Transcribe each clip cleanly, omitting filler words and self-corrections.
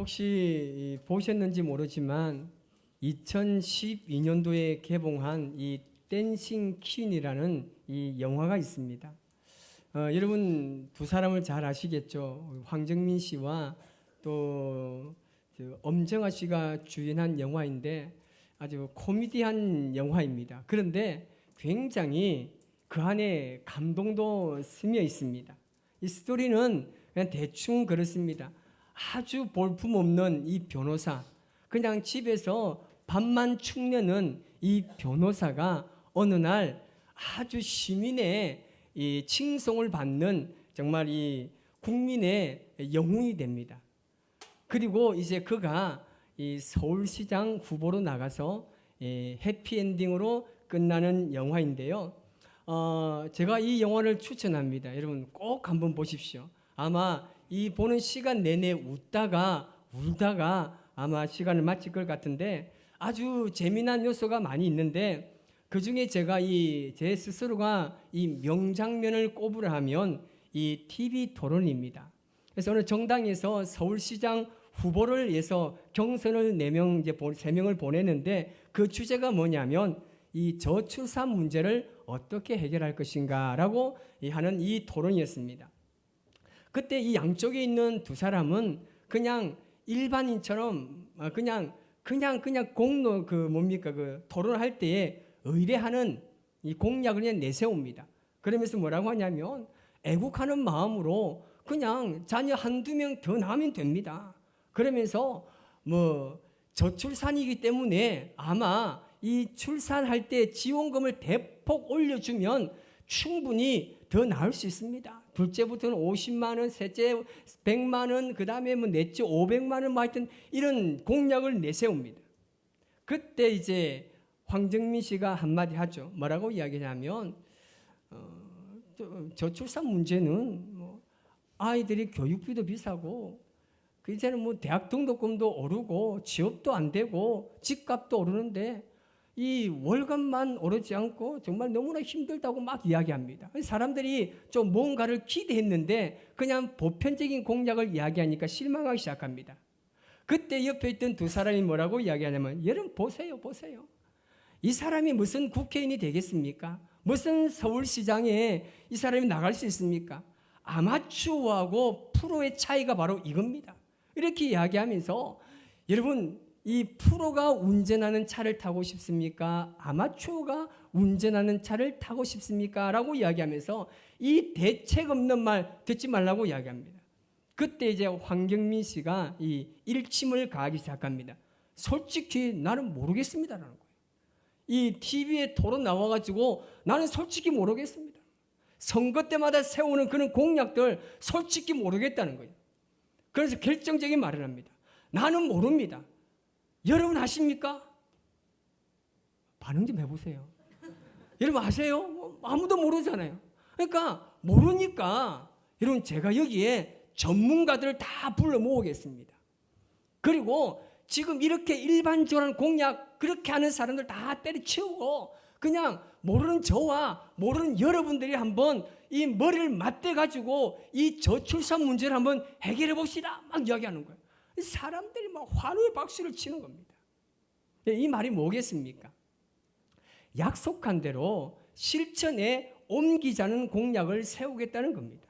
혹시 보셨는지 모르지만 2012년도에 개봉한 이 댄싱 퀸이라는 이 영화가 있습니다. 여러분 두 사람을 잘 아시겠죠? 황정민 씨와 또 엄정화 씨가 주연한 영화인데 아주 코미디한 영화입니다. 그런데 굉장히 그 안에 감동도 스며 있습니다. 이 스토리는 그냥 대충 그렇습니다. 아주 볼품없는 이 변호사, 그냥 집에서 밥만 축내는 이 변호사가 어느 날 아주 시민의 이 칭송을 받는 정말 이 국민의 영웅이 됩니다. 그리고 이제 그가 이 서울시장 후보로 나가서 해피엔딩으로 끝나는 영화인데요. 제가 이 영화를 추천합니다. 여러분 꼭 한번 보십시오. 아마 이 보는 시간 내내 울다가 아마 시간을 마칠 것 같은데 아주 재미난 요소가 많이 있는데 그 중에 제가 제 스스로가 이 명장면을 꼽으라 하면 이 TV 토론입니다. 그래서 오늘 정당에서 서울시장 후보를 위해서 경선을 3명을 보내는데 그 주제가 뭐냐면 이 저출산 문제를 어떻게 해결할 것인가라고 하는 이 토론이었습니다. 그때 이 양쪽에 있는 두 사람은 그냥 일반인처럼 그냥 공로 토론할 때에 의뢰하는 이 공약을 그냥 내세웁니다. 그러면서 뭐라고 하냐면 애국하는 마음으로 그냥 자녀 한두 명 더 낳으면 됩니다. 그러면서 저출산이기 때문에 아마 이 출산할 때 지원금을 대폭 올려주면 충분히 더 나을 수 있습니다. 둘째부터는 50만 원, 셋째 100만 원, 그 다음에 넷째 500만 원, 하여튼 이런 공약을 내세웁니다. 그때 이제 황정민 씨가 한마디 하죠. 뭐라고 이야기하냐면 저출산 문제는 아이들이 교육비도 비싸고 이제는 대학 등록금도 오르고 취업도 안 되고 집값도 오르는데 이 월급만 오르지 않고 정말 너무나 힘들다고 막 이야기합니다. 사람들이 좀 뭔가를 기대했는데 그냥 보편적인 공약을 이야기하니까 실망하기 시작합니다. 그때 옆에 있던 두 사람이 뭐라고 이야기하냐면 여러분 보세요. 이 사람이 무슨 국회의원이 되겠습니까? 무슨 서울시장에 이 사람이 나갈 수 있습니까? 아마추어하고 프로의 차이가 바로 이겁니다. 이렇게 이야기하면서 여러분 이 프로가 운전하는 차를 타고 싶습니까? 아마추어가 운전하는 차를 타고 싶습니까? 라고 이야기하면서 이 대책 없는 말 듣지 말라고 이야기합니다. 그때 이제 황정민 씨가 이 일침을 가하기 시작합니다. 솔직히 나는 모르겠습니다라는 거예요. 이 TV에 토론 나와가지고 나는 솔직히 모르겠습니다. 선거 때마다 세우는 그런 공약들 솔직히 모르겠다는 거예요. 그래서 결정적인 말을 합니다. 나는 모릅니다. 여러분 아십니까? 반응 좀 해보세요. 여러분 아세요? 아무도 모르잖아요. 그러니까 모르니까 여러분 제가 여기에 전문가들을 다 불러 모으겠습니다. 그리고 지금 이렇게 일반적인 공약 그렇게 하는 사람들 다 때려치우고 그냥 모르는 저와 모르는 여러분들이 한번 이 머리를 맞대가지고 이 저출산 문제를 한번 해결해 봅시다 막 이야기하는 거예요. 사람들이 막 환호의 박수를 치는 겁니다. 이 말이 뭐겠습니까? 약속한 대로 실천에 옮기자는 공약을 세우겠다는 겁니다.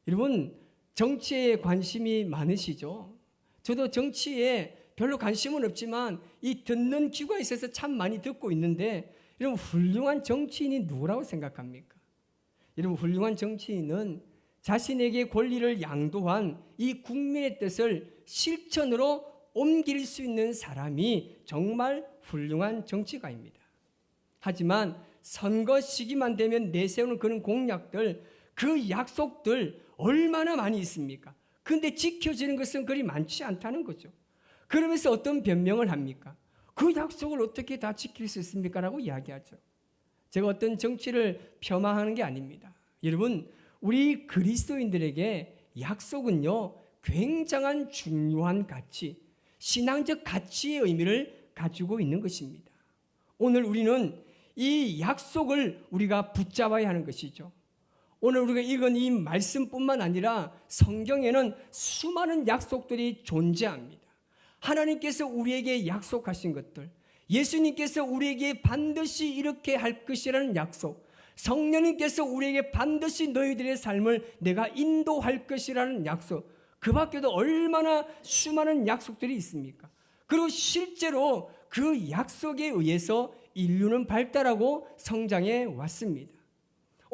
여러분 정치에 관심이 많으시죠? 저도 정치에 별로 관심은 없지만 이 듣는 귀가 있어서 참 많이 듣고 있는데 여러분 훌륭한 정치인이 누구라고 생각합니까? 여러분 훌륭한 정치인은 자신에게 권리를 양도한 이 국민의 뜻을 실천으로 옮길 수 있는 사람이 정말 훌륭한 정치가입니다. 하지만 선거 시기만 되면 내세우는 그런 공약들, 그 약속들 얼마나 많이 있습니까? 그런데 지켜지는 것은 그리 많지 않다는 거죠. 그러면서 어떤 변명을 합니까? 그 약속을 어떻게 다 지킬 수 있습니까? 라고 이야기하죠. 제가 어떤 정치를 폄하하는 게 아닙니다. 여러분 우리 그리스도인들에게 약속은요 굉장한 중요한 가치, 신앙적 가치의 의미를 가지고 있는 것입니다. 오늘 우리는 이 약속을 우리가 붙잡아야 하는 것이죠. 오늘 우리가 읽은 이 말씀뿐만 아니라 성경에는 수많은 약속들이 존재합니다. 하나님께서 우리에게 약속하신 것들, 예수님께서 우리에게 반드시 이렇게 할 것이라는 약속, 성령님께서 우리에게 반드시 너희들의 삶을 내가 인도할 것이라는 약속, 그 밖에도 얼마나 수많은 약속들이 있습니까? 그리고 실제로 그 약속에 의해서 인류는 발달하고 성장해 왔습니다.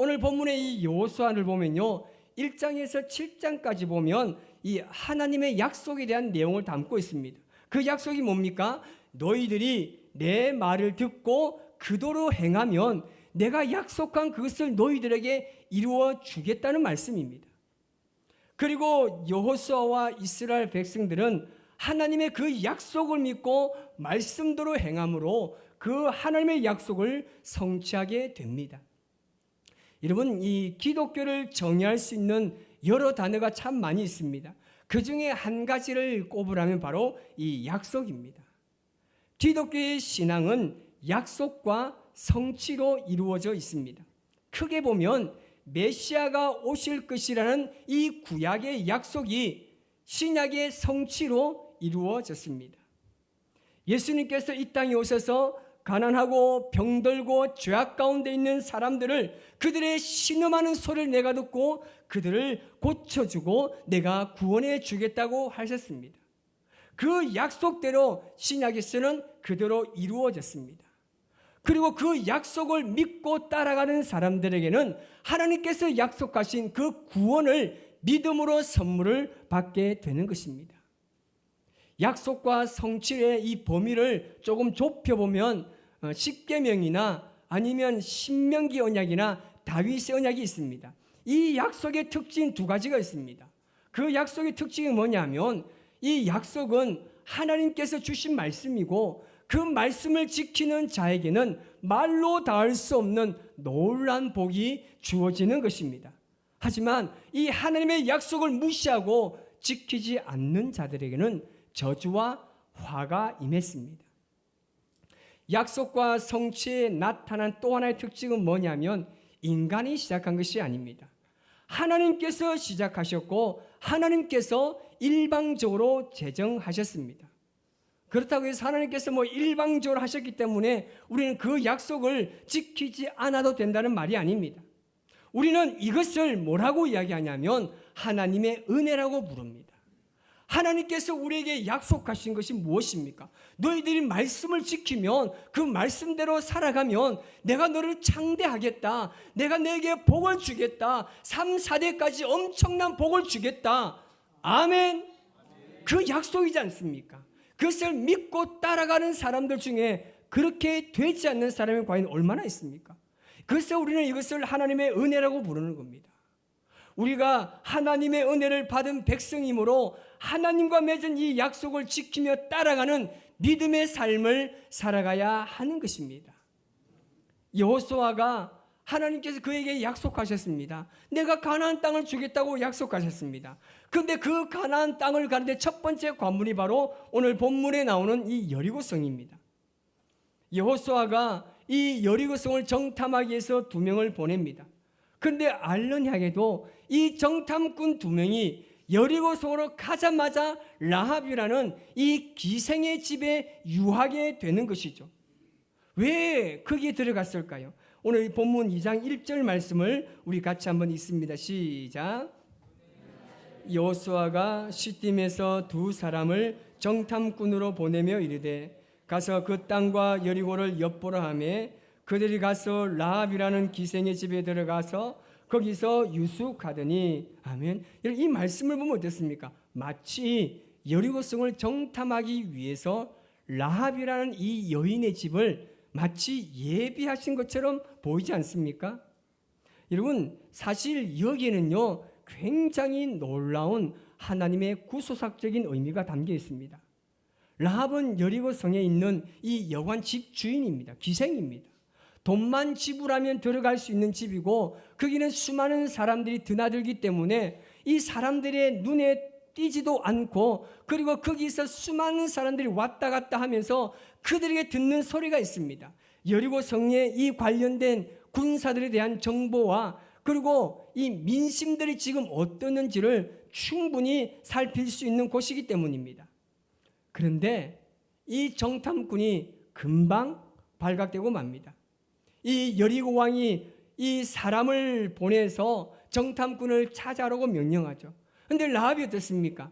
오늘 본문의 이 여호수아를 보면요, 1장에서 7장까지 보면 이 하나님의 약속에 대한 내용을 담고 있습니다. 그 약속이 뭡니까? 너희들이 내 말을 듣고 그도로 행하면 내가 약속한 그것을 너희들에게 이루어 주겠다는 말씀입니다. 그리고 여호수아와 이스라엘 백성들은 하나님의 그 약속을 믿고 말씀대로 행함으로 그 하나님의 약속을 성취하게 됩니다. 여러분, 이 기독교를 정의할 수 있는 여러 단어가 참 많이 있습니다. 그 중에 한 가지를 꼽으라면 바로 이 약속입니다. 기독교의 신앙은 약속과 성취로 이루어져 있습니다. 크게 보면 메시아가 오실 것이라는 이 구약의 약속이 신약의 성취로 이루어졌습니다. 예수님께서 이 땅에 오셔서 가난하고 병들고 죄악 가운데 있는 사람들을 그들의 신음하는 소리를 내가 듣고 그들을 고쳐주고 내가 구원해 주겠다고 하셨습니다. 그 약속대로 신약에서는 그대로 이루어졌습니다. 그리고 그 약속을 믿고 따라가는 사람들에게는 하나님께서 약속하신 그 구원을 믿음으로 선물을 받게 되는 것입니다. 약속과 성취의 이 범위를 조금 좁혀보면 십계명이나 아니면 신명기 언약이나 다윗의 언약이 있습니다. 이 약속의 특징 두 가지가 있습니다. 그 약속의 특징이 뭐냐면 이 약속은 하나님께서 주신 말씀이고 그 말씀을 지키는 자에게는 말로 닿을 수 없는 놀라운 복이 주어지는 것입니다. 하지만 이 하나님의 약속을 무시하고 지키지 않는 자들에게는 저주와 화가 임했습니다. 약속과 성취에 나타난 또 하나의 특징은 뭐냐면 인간이 시작한 것이 아닙니다. 하나님께서 시작하셨고 하나님께서 일방적으로 제정하셨습니다. 그렇다고 해서 하나님께서 일방적으로 하셨기 때문에 우리는 그 약속을 지키지 않아도 된다는 말이 아닙니다. 우리는 이것을 뭐라고 이야기하냐면 하나님의 은혜라고 부릅니다. 하나님께서 우리에게 약속하신 것이 무엇입니까? 너희들이 말씀을 지키면 그 말씀대로 살아가면 내가 너를 창대하겠다. 내가 너에게 복을 주겠다. 3, 4대까지 엄청난 복을 주겠다. 아멘. 그 약속이지 않습니까? 그것을 믿고 따라가는 사람들 중에 그렇게 되지 않는 사람이 과연 얼마나 있습니까? 그래서 우리는 이것을 하나님의 은혜라고 부르는 겁니다. 우리가 하나님의 은혜를 받은 백성이므로 하나님과 맺은 이 약속을 지키며 따라가는 믿음의 삶을 살아가야 하는 것입니다. 여호수아가 하나님께서 그에게 약속하셨습니다. 내가 가나안 땅을 주겠다고 약속하셨습니다. 그런데 그 가나안 땅을 가는데 첫 번째 관문이 바로 오늘 본문에 나오는 이 여리고성입니다. 여호수아가 이 여리고성을 정탐하기 위해서 2명을 보냅니다. 그런데 알느냐게도 이 정탐꾼 2명이 여리고성으로 가자마자 라합이라는 이 기생의 집에 유하게 되는 것이죠. 왜 거기에 들어갔을까요? 오늘 본문 2장 1절 말씀을 우리 같이 한번 읽습니다. 시작. 여호수아가 시딤에서 2 사람을 정탐꾼으로 보내며 이르되 가서 그 땅과 여리고를 엿보라 하매 그들이 가서 라합이라는 기생의 집에 들어가서 거기서 유숙하더니 아멘. 이 말씀을 보면 어떻습니까? 마치 여리고성을 정탐하기 위해서 라합이라는 이 여인의 집을 마치 예비하신 것처럼 보이지 않습니까? 여러분, 사실 여기에는요 굉장히 놀라운 하나님의 구소삭적인 의미가 담겨 있습니다. 라합은 여리고성에 있는 이 여관 집 주인입니다. 기생입니다. 돈만 지불하면 들어갈 수 있는 집이고 거기는 수많은 사람들이 드나들기 때문에 이 사람들의 눈에 띄지도 않고 그리고 거기서 수많은 사람들이 왔다 갔다 하면서 그들에게 듣는 소리가 있습니다. 여리고 성에 이 관련된 군사들에 대한 정보와 그리고 이 민심들이 지금 어떠는지를 충분히 살필 수 있는 곳이기 때문입니다. 그런데 이 정탐꾼이 금방 발각되고 맙니다. 이 여리고 왕이 이 사람을 보내서 정탐꾼을 찾아오라고 명령하죠. 그런데 라합이 어떻습니까?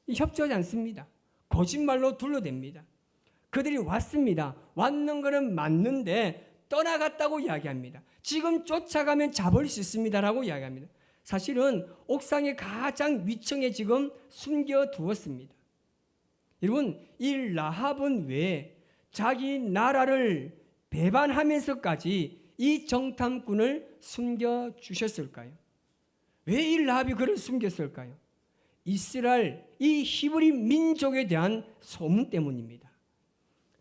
협조하지 않습니다. 거짓말로 둘러댑니다. 그들이 왔습니다. 왔는 거는 맞는데 떠나갔다고 이야기합니다. 지금 쫓아가면 잡을 수 있습니다라고 이야기합니다. 사실은 옥상의 가장 위층에 지금 숨겨두었습니다. 여러분, 이 라합은 왜 자기 나라를 배반하면서까지 이 정탐꾼을 숨겨주셨을까요? 왜 이 라합이 그를 숨겼을까요? 이스라엘, 이 히브리 민족에 대한 소문 때문입니다.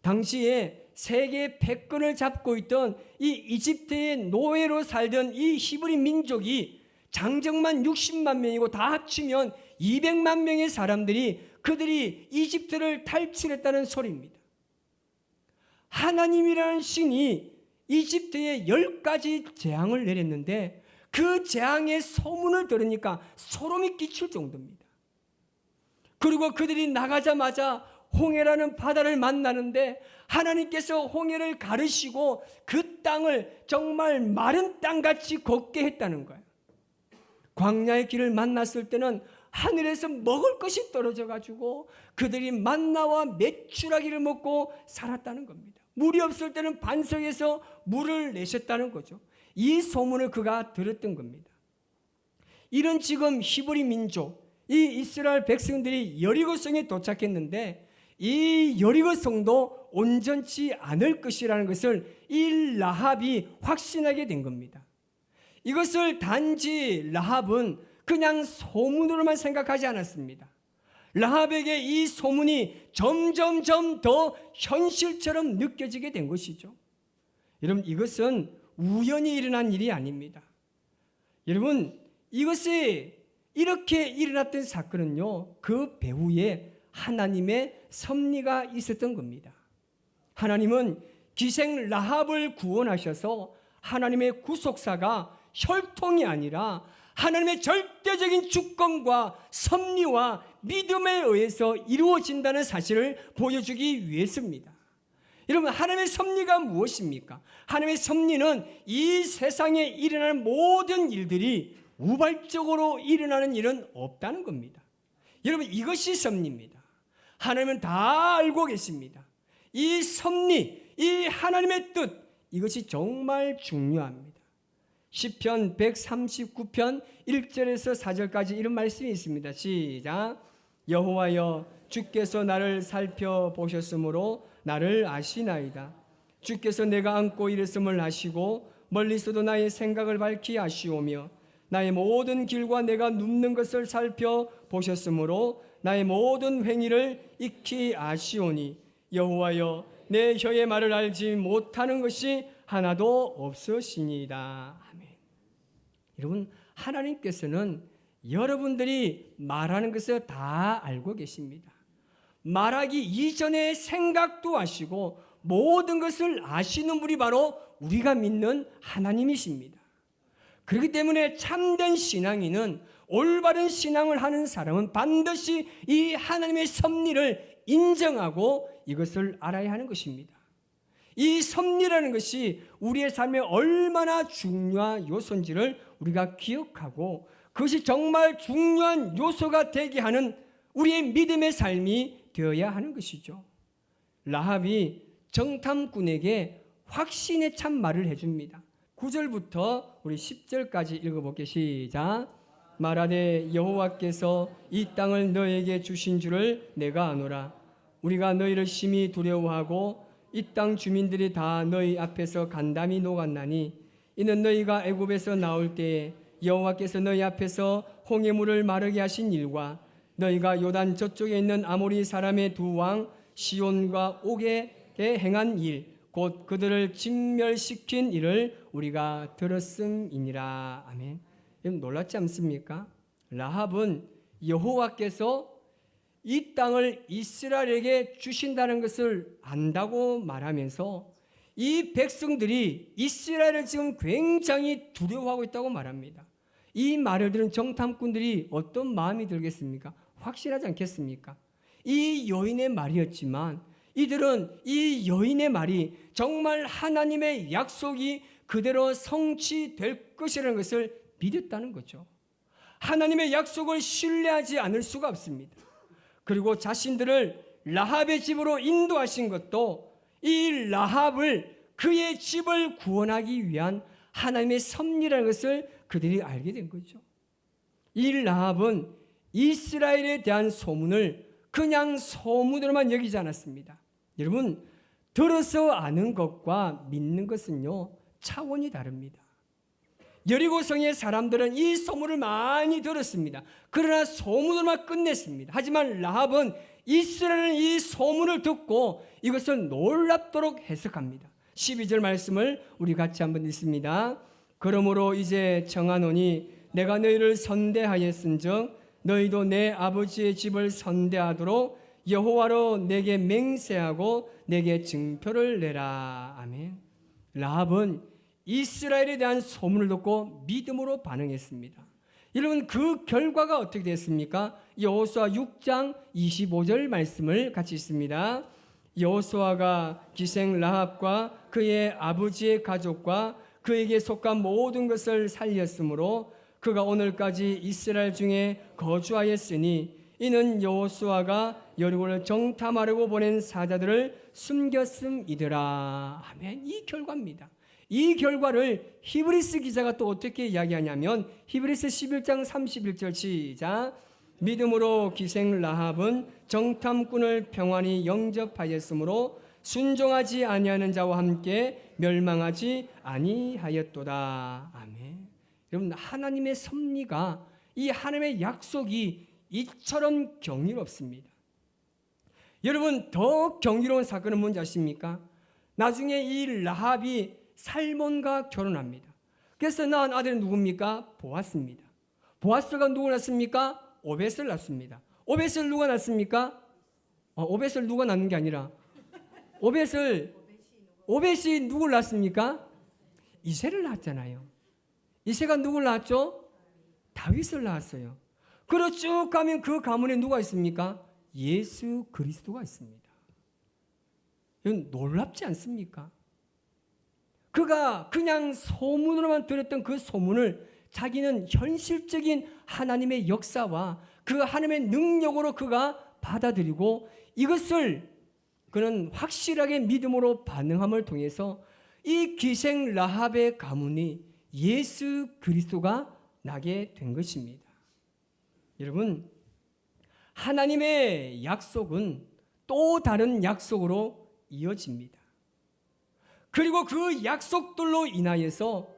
당시에 세계 패권을 잡고 있던 이 이집트의 노예로 살던 이 히브리 민족이 장정만 60만 명이고 다 합치면 200만 명의 사람들이 그들이 이집트를 탈출했다는 소리입니다. 하나님이라는 신이 이집트에 10가지 재앙을 내렸는데 그 재앙의 소문을 들으니까 소름이 끼칠 정도입니다. 그리고 그들이 나가자마자 홍해라는 바다를 만나는데 하나님께서 홍해를 가르시고 그 땅을 정말 마른 땅같이 걷게 했다는 거예요. 광야의 길을 만났을 때는 하늘에서 먹을 것이 떨어져 가지고 그들이 만나와 메추라기를 먹고 살았다는 겁니다. 물이 없을 때는 반석에서 물을 내셨다는 거죠. 이 소문을 그가 들었던 겁니다. 이런 지금 히브리 민족, 이 이스라엘 백성들이 여리고성에 도착했는데 이 여리고성도 온전치 않을 것이라는 것을 이 라합이 확신하게 된 겁니다. 이것을 단지 라합은 그냥 소문으로만 생각하지 않았습니다. 라합에게 이 소문이 점점점 더 현실처럼 느껴지게 된 것이죠. 여러분, 이것은 우연히 일어난 일이 아닙니다. 여러분, 이것이 이렇게 일어났던 사건은요, 그 배후에 하나님의 섭리가 있었던 겁니다. 하나님은 기생 라합을 구원하셔서 하나님의 구속사가 혈통이 아니라 하나님의 절대적인 주권과 섭리와 믿음에 의해서 이루어진다는 사실을 보여주기 위해서입니다. 여러분, 하나님의 섭리가 무엇입니까? 하나님의 섭리는 이 세상에 일어나는 모든 일들이 우발적으로 일어나는 일은 없다는 겁니다. 여러분, 이것이 섭리입니다. 하나님은 다 알고 계십니다. 이 섭리, 이 하나님의 뜻, 이것이 정말 중요합니다. 시편 139편 1절에서 4절까지 이런 말씀이 있습니다. 시작. 여호와여, 주께서 나를 살펴보셨으므로 나를 아시나이다. 주께서 내가 안고 일었음을 아시고 멀리서도 나의 생각을 밝히 아시오며 나의 모든 길과 내가 눕는 것을 살펴보셨으므로 나의 모든 행위를 익히 아시오니 여호와여, 내 혀의 말을 알지 못하는 것이 하나도 없으시니이다. 아멘. 여러분, 하나님께서는 여러분들이 말하는 것을 다 알고 계십니다. 말하기 이전에 생각도 아시고 모든 것을 아시는 분이 바로 우리가 믿는 하나님이십니다. 그렇기 때문에 참된 신앙인은, 올바른 신앙을 하는 사람은 반드시 이 하나님의 섭리를 인정하고 이것을 알아야 하는 것입니다. 이 섭리라는 것이 우리의 삶에 얼마나 중요한 요소인지를 우리가 기억하고 그것이 정말 중요한 요소가 되게 하는 우리의 믿음의 삶이 되어야 하는 것이죠. 라합이 정탐꾼에게 확신에 찬 말을 해줍니다. 9절부터 우리 10절까지 읽어볼게요. 시작. 말하되 여호와께서 이 땅을 너에게 주신 줄을 내가 아노라. 우리가 너희를 심히 두려워하고 이 땅 주민들이 다 너희 앞에서 간담이 녹았나니 이는 너희가 애굽에서 나올 때에 여호와께서 너희 앞에서 홍해물을 마르게 하신 일과 너희가 요단 저쪽에 있는 아모리 사람의 두 왕 시온과 옥에 행한 일, 곧 그들을 진멸시킨 일을 우리가 들었음이니라. 아멘. 놀랍지 않습니까? 라합은 여호와께서 이 땅을 이스라엘에게 주신다는 것을 안다고 말하면서 이 백성들이 이스라엘을 지금 굉장히 두려워하고 있다고 말합니다. 이 말을 들은 정탐꾼들이 어떤 마음이 들겠습니까? 확실하지 않겠습니까? 이 여인의 말이었지만 이들은 이 여인의 말이 정말 하나님의 약속이 그대로 성취될 것이라는 것을 믿었다는 거죠. 하나님의 약속을 신뢰하지 않을 수가 없습니다. 그리고 자신들을 라합의 집으로 인도하신 것도 이 라합을 그의 집을 구원하기 위한 하나님의 섭리라는 것을 그들이 알게 된 거죠. 이 라합은 이스라엘에 대한 소문을 그냥 소문으로만 여기지 않았습니다. 여러분, 들어서 아는 것과 믿는 것은요, 차원이 다릅니다. 여리고성의 사람들은 이 소문을 많이 들었습니다. 그러나 소문으로만 끝냈습니다. 하지만 라합은 이스라엘은 이 소문을 듣고 이것을 놀랍도록 해석합니다. 12절 말씀을 우리 같이 한번 읽습니다. 그러므로 이제 청하노니 내가 너희를 선대하였은즉 너희도 내 아버지의 집을 선대하도록 여호와로 내게 맹세하고 내게 증표를 내라. 아멘. 라합은 이스라엘에 대한 소문을 듣고 믿음으로 반응했습니다. 여러분, 그 결과가 어떻게 됐습니까? 여호수아 6장 25절 말씀을 같이 읽습니다. 여호수아가 기생 라합과 그의 아버지의 가족과 그에게 속한 모든 것을 살렸으므로 그가 오늘까지 이스라엘 중에 거주하였으니 이는 여호수아가 여리고를 정탐하려고 보낸 사자들을 숨겼음이더라. 아멘. 이 결과입니다. 이 결과를 히브리스 기자가 또 어떻게 이야기하냐면 히브리스 11장 31절 시작. 믿음으로 기생 라합은 정탐꾼을 평안히 영접하였으므로 순종하지 아니하는 자와 함께 멸망하지 아니하였도다. 아멘. 여러분, 하나님의 섭리가, 이 하나님의 약속이 이처럼 경이롭습니다. 여러분, 더 경이로운 사건은 뭔지 아십니까? 나중에 이 라합이 살몬과 결혼합니다. 그래서 낳은 아들은 누굽니까? 보아스입니다. 보아스가 누구 낳습니까? 오벳을 낳습니다. 오벳을 누가 낳습니까? 오벳을 누가 낳는 게 아니라 오벳이 누굴 낳습니까? 이새를 낳았잖아요. 이새가 누굴 낳았죠? 다윗을 낳았어요. 그리고 쭉 가면 그 가문에 누가 있습니까? 예수 그리스도가 있습니다. 이건 놀랍지 않습니까? 그가 그냥 소문으로만 들었던 그 소문을 자기는 현실적인 하나님의 역사와 그 하나님의 능력으로 그가 받아들이고 이것을 그는 확실하게 믿음으로 반응함을 통해서 이 기생 라합의 가문이 예수 그리스도가 나게 된 것입니다. 여러분, 하나님의 약속은 또 다른 약속으로 이어집니다. 그리고 그 약속들로 인하여서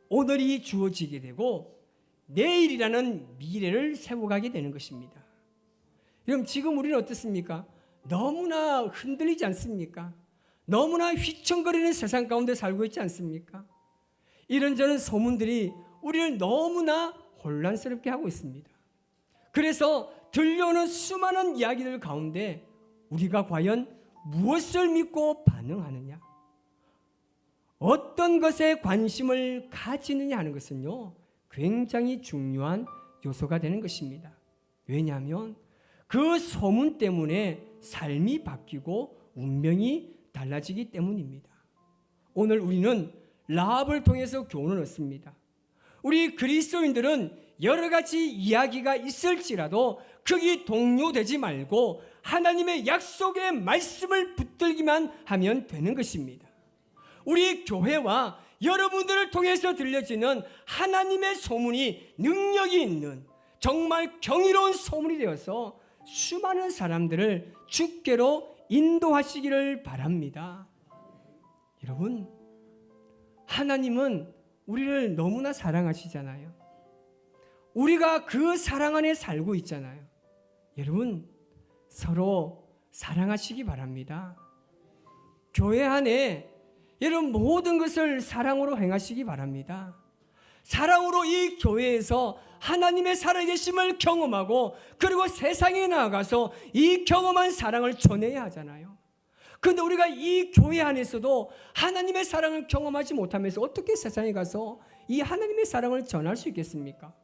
오늘이 주어지게 되고 내일이라는 미래를 세워가게 되는 것입니다. 여러분, 지금 우리는 어떻습니까? 너무나 흔들리지 않습니까? 너무나 휘청거리는 세상 가운데 살고 있지 않습니까? 이런저런 소문들이 우리를 너무나 혼란스럽게 하고 있습니다. 그래서 들려오는 수많은 이야기들 가운데 우리가 과연 무엇을 믿고 반응하느냐? 어떤 것에 관심을 가지느냐 하는 것은요, 굉장히 중요한 요소가 되는 것입니다. 왜냐하면 그 소문 때문에 삶이 바뀌고 운명이 달라지기 때문입니다. 오늘 우리는 라합을 통해서 교훈을 얻습니다. 우리 그리스도인들은 여러 가지 이야기가 있을지라도 거기 동요되지 말고 하나님의 약속의 말씀을 붙들기만 하면 되는 것입니다. 우리 교회와 여러분들을 통해서 들려지는 하나님의 소문이 능력이 있는 정말 경이로운 소문이 되어서 수많은 사람들을 주께로 인도하시기를 바랍니다. 여러분, 하나님은 우리를 너무나 사랑하시잖아요. 우리가 그 사랑 안에 살고 있잖아요. 여러분, 서로 사랑하시기 바랍니다. 교회 안에 여러분 모든 것을 사랑으로 행하시기 바랍니다. 사랑으로 이 교회에서 하나님의 살아계심을 경험하고 그리고 세상에 나아가서 이 경험한 사랑을 전해야 하잖아요. 그런데 우리가 이 교회 안에서도 하나님의 사랑을 경험하지 못하면서 어떻게 세상에 가서 이 하나님의 사랑을 전할 수 있겠습니까?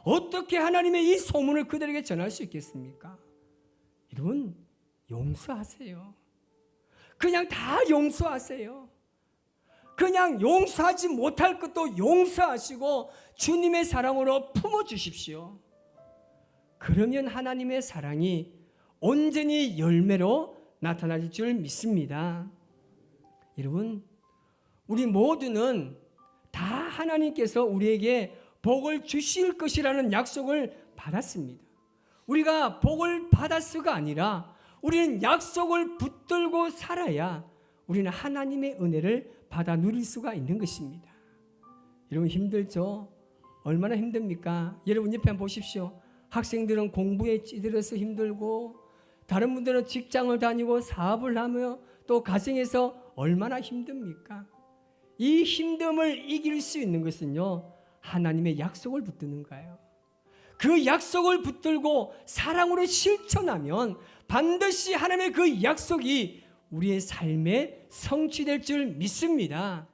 어떻게 하나님의 이 소문을 그들에게 전할 수 있겠습니까? 여러분, 용서하세요. 그냥 다 용서하세요. 그냥 용서하지 못할 것도 용서하시고 주님의 사랑으로 품어주십시오. 그러면 하나님의 사랑이 온전히 열매로 나타날 줄 믿습니다. 여러분, 우리 모두는 다 하나님께서 우리에게 복을 주실 것이라는 약속을 받았습니다. 우리가 복을 받았어가 아니라 우리는 약속을 붙들고 살아야 우리는 하나님의 은혜를 받아 누릴 수가 있는 것입니다. 여러분, 힘들죠? 얼마나 힘듭니까? 여러분 옆에 한번 보십시오. 학생들은 공부에 찌들어서 힘들고, 다른 분들은 직장을 다니고 사업을 하며 또 가정에서 얼마나 힘듭니까? 이 힘듦을 이길 수 있는 것은요, 하나님의 약속을 붙드는 거예요. 그 약속을 붙들고 사랑으로 실천하면 반드시 하나님의 그 약속이 우리의 삶에 성취될 줄 믿습니다.